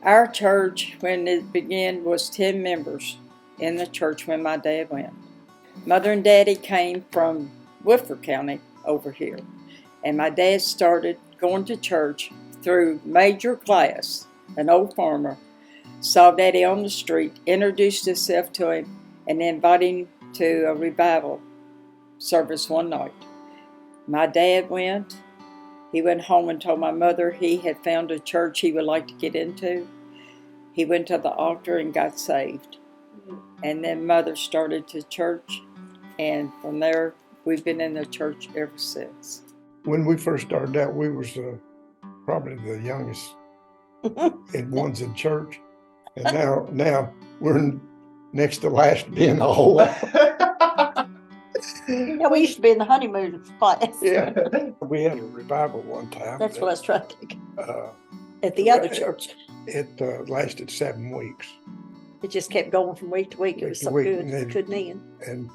Our church, when it began, was 10 members in the church when my dad went. Mother and Daddy came from Woodford County over here, and my dad started going to church through Major Glass, an old farmer, saw Daddy on the street, introduced himself to him, and invited him to a revival service one night. My dad went. He went home and told my mother he had found a church he would like to get into. He went to the altar and got saved. And then Mother started to church, and from there we've been in the church ever since. When we first started out, we was probably the youngest ones in church, and now we're next to last being old. Yeah, we used to be in the honeymoon class. Yeah, we had a revival one time. That's what I was trying to think. At the right. other church. It lasted 7 weeks. It just kept going from week to week. It was so good. It couldn't end. And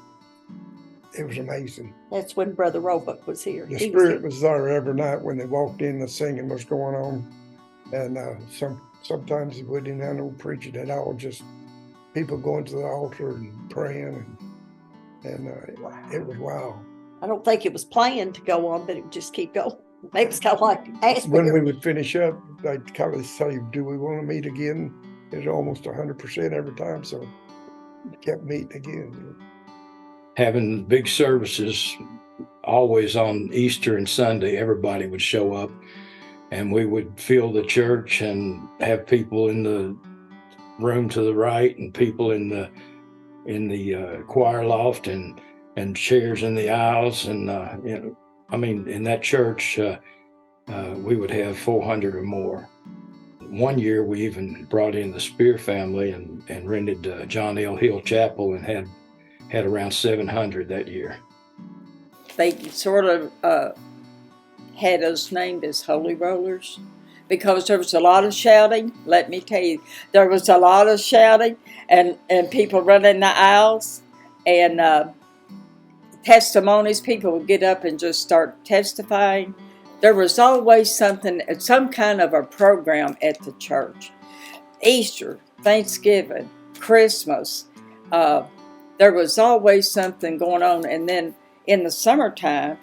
it was amazing. That's when Brother Roebuck was here. The Spirit was there every night when they walked in. The singing was going on, and sometimes they wouldn't have no preaching at all. Just people going to the altar and praying, and it was wow. I don't think it was planned to go on, but it would just keep going. Maybe it's kind of like when we would finish up, they'd kind of say, "Do we want to meet again?" It's almost 100% every time, so we kept meeting again. Having big services always on Easter and Sunday, everybody would show up, and we would fill the church and have people in the room to the right and people in the choir loft and chairs in the aisles, and in that church we would have 400 or more. One year we even brought in the Spear family and rented John L. Hill Chapel and had around 700 that year. They sort of had us named as Holy Rollers because there was a lot of shouting. Let me tell you, there was a lot of shouting and people running the aisles and testimonies. People would get up and just start testifying. There was always something, some kind of a program at the church. Easter, Thanksgiving, Christmas, there was always something going on. And then in the summertime,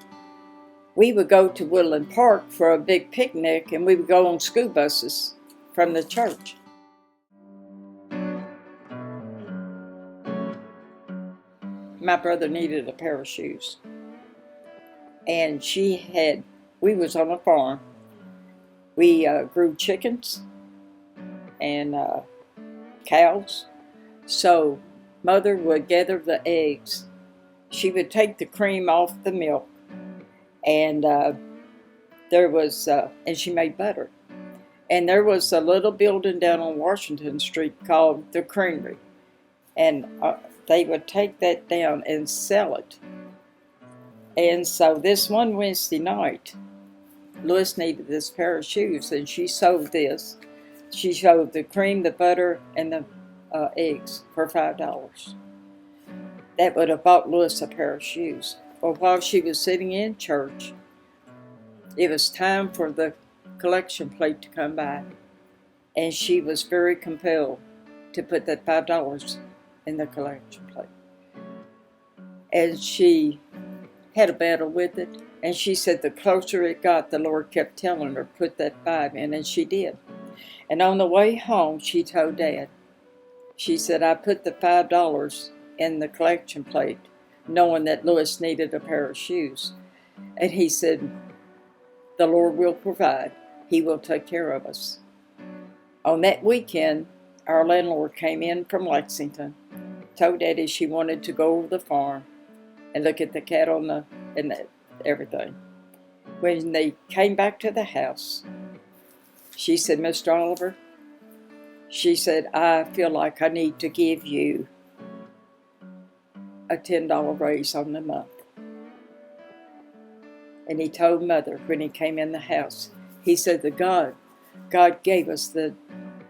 we would go to Woodland Park for a big picnic, and we would go on school buses from the church. My brother needed a pair of shoes, and we was on a farm. We grew chickens and cows. So Mother would gather the eggs. She would take the cream off the milk, and and she made butter. And there was a little building down on Washington Street called the Creamery, and they would take that down and sell it. And so this one Wednesday night, Lois needed this pair of shoes, and she sold this. She sold the cream, the butter, and the eggs for $5. That would have bought Lois a pair of shoes. Well, while she was sitting in church, it was time for the collection plate to come by, and she was very compelled to put that $5 in the collection plate. And she had a battle with it, and she said the closer it got, the Lord kept telling her, put that 5 in, and she did. And on the way home, she told Dad, she said, I put the $5 in the collection plate, knowing that Lois needed a pair of shoes. And he said, the Lord will provide. He will take care of us. On that weekend, our landlord came in from Lexington, told Daddy she wanted to go over the farm and look at the cattle and everything. When they came back to the house, she said, Mr. Oliver, she said, I feel like I need to give you a $10 raise on the month. And he told Mother when he came in the house, he said that God gave us the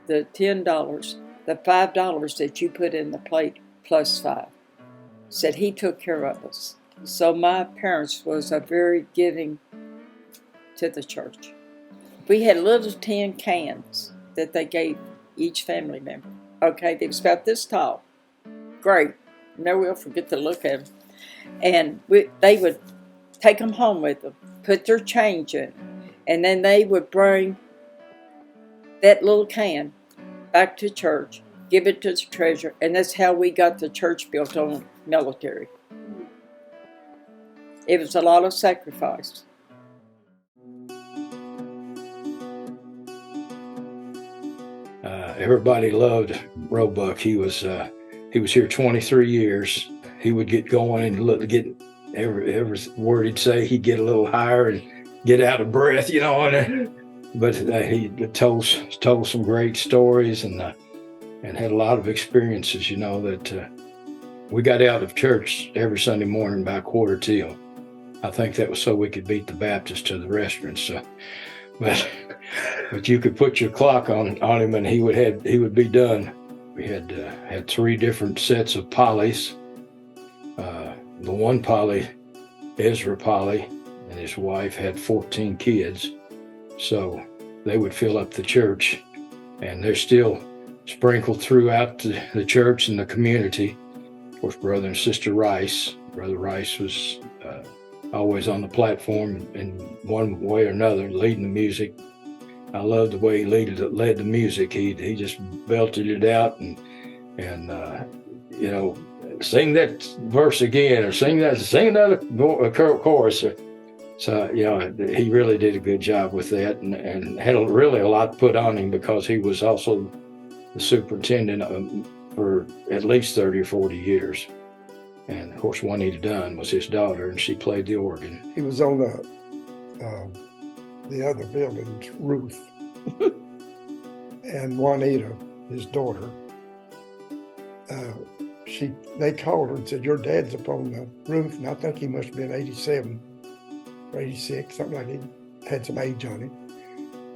$10, the $5 that you put in the plate plus 5. Said he took care of us. So my parents was a very giving to the church. We had little tin cans that they gave each family member. Okay, they was about this tall. Great. Never will forget to look at them. And they would take them home with them, put their change in, and then they would bring that little can back to church, give it to the treasurer, and that's how we got the church built on military. It was a lot of sacrifice. Everybody loved Roebuck. He was here 23 years. He would get going and get every word he'd say. He'd get a little higher and get out of breath, you know. But he told some great stories and had a lot of experiences, you know. That we got out of church every Sunday morning by 1:45. I think that was so we could beat the Baptists to the restaurants. So, but you could put your clock on him and he would be done. We had 3 different sets of Pollys. The one Polly, Ezra Polly, and his wife had 14 kids. So they would fill up the church, and they're still sprinkled throughout the church and the community. Of course, Brother and Sister Rice. Brother Rice was always on the platform in one way or another, leading the music. I loved the way he led the music. He just belted it out and you know, sing that verse again or sing another chorus. So, you know, he really did a good job with that and had really a lot put on him because he was also the superintendent for at least 30 or 40 years. And, of course, Juanita Dunn was his daughter, and she played the organ. He was on the other building's roof. And Juanita, his daughter, they called her and said, "Your dad's up on the roof." And I think he must have been 87 or 86, something like that. Had some age on him.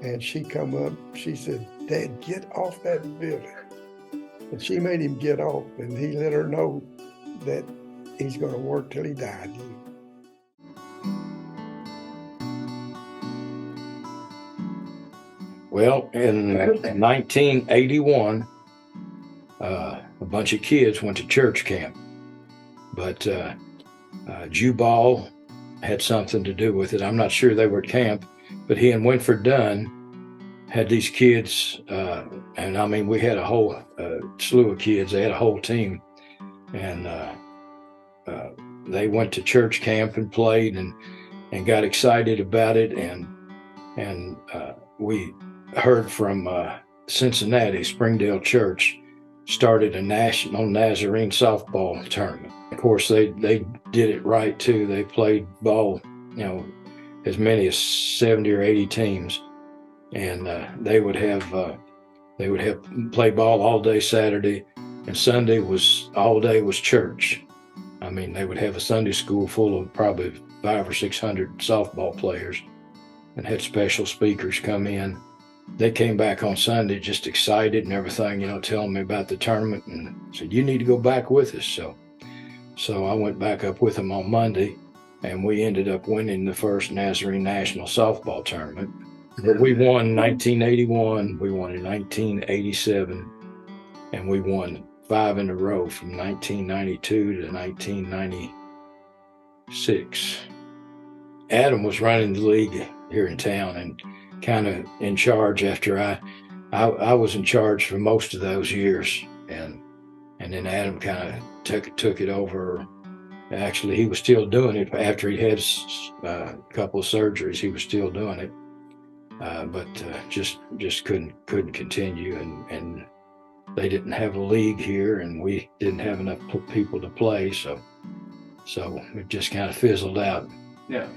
And she come up, she said, "Dad, get off that building." And she made him get off, and he let her know that he's going to work till he died. Well, in 1981, a bunch of kids went to church camp, but Jubal had something to do with it. I'm not sure they were at camp, but he and Winford Dunn had these kids, and I mean, we had a whole slew of kids. They had a whole team, and they went to church camp and played and got excited about it, and we heard from Cincinnati. Springdale Church started a national Nazarene softball tournament. Of course, they did it right too. They played ball, you know, as many as 70 or 80 teams, and they would play ball all day Saturday, and Sunday all day was church. I mean, they would have a Sunday school full of probably 500 or 600 softball players, and had special speakers come in. They came back on Sunday just excited and everything, you know, telling me about the tournament, and said, "You need to go back with us." So I went back up with them on Monday, and we ended up winning the first Nazarene National Softball Tournament. But we won in 1981, we won in 1987, and we won 5 in a row from 1992 to 1996. Adam was running the league here in town and kind of in charge after I was in charge for most of those years, and then Adam kind of took it over. Actually, he was still doing it after he had a couple of surgeries. He was still doing it, but just couldn't continue, and they didn't have a league here, and we didn't have enough people to play, so it just kind of fizzled out. Yeah.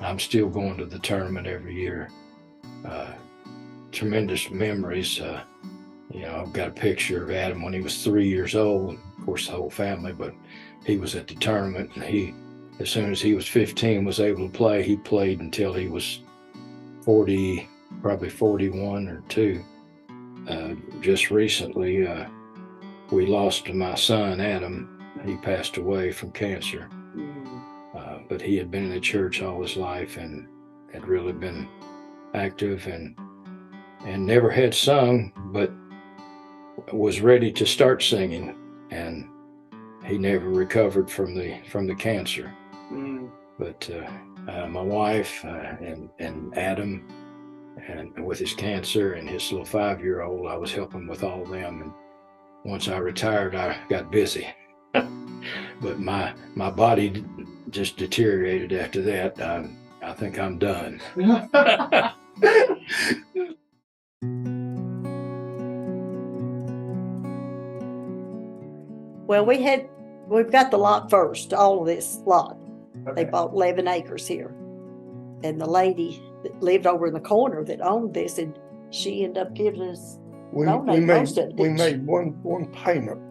I'm still going to the tournament every year. Tremendous memories. You know, I've got a picture of Adam when he was 3 years old. Of course, the whole family, but he was at the tournament, and he, as soon as he was 15, was able to play. He played until he was 40, probably 41 or 2. Just recently, we lost my son, Adam. He passed away from cancer. But he had been in the church all his life and had really been active and never had sung, but was ready to start singing, and he never recovered from the cancer. But my wife and Adam, and with his cancer and his little 5-year-old, I was helping with all of them. And once I retired, I got busy. But my body just deteriorated after that. I think I'm done. Well, we've got the lot first, all of this lot. They bought 11 acres here. And the lady that lived over in the corner that owned this, and she ended up giving us, We donate made most of it, we didn't she? made one payment.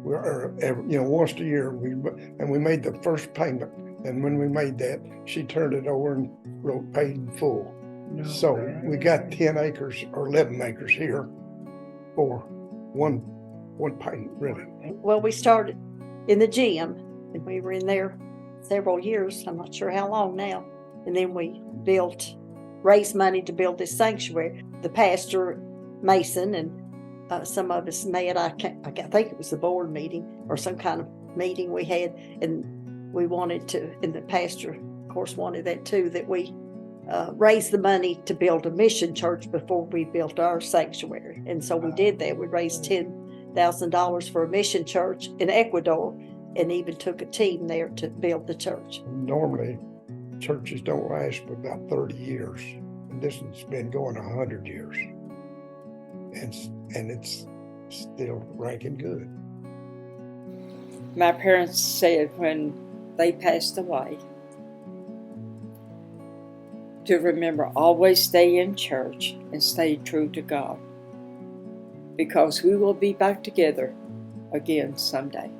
Once a year, we made the first payment, and when we made that, she turned it over and wrote paid in full. So we got 10 acres or 11 acres here for one payment, really. Well, we started in the gym, and we were in there several years. I'm not sure how long now. And then we raised money to build this sanctuary. The pastor, Mason, and some of us met. I think it was the board meeting or some kind of meeting we had, and we wanted to, and the pastor, of course, wanted that too, that we raise the money to build a mission church before we built our sanctuary. And so we did that. We raised $10,000 for a mission church in Ecuador, and even took a team there to build the church. Normally, churches don't last for about 30 years, and this has been going 100 years, and it's still ranking good. My parents said when they passed away to remember, always stay in church and stay true to God, because we will be back together again someday.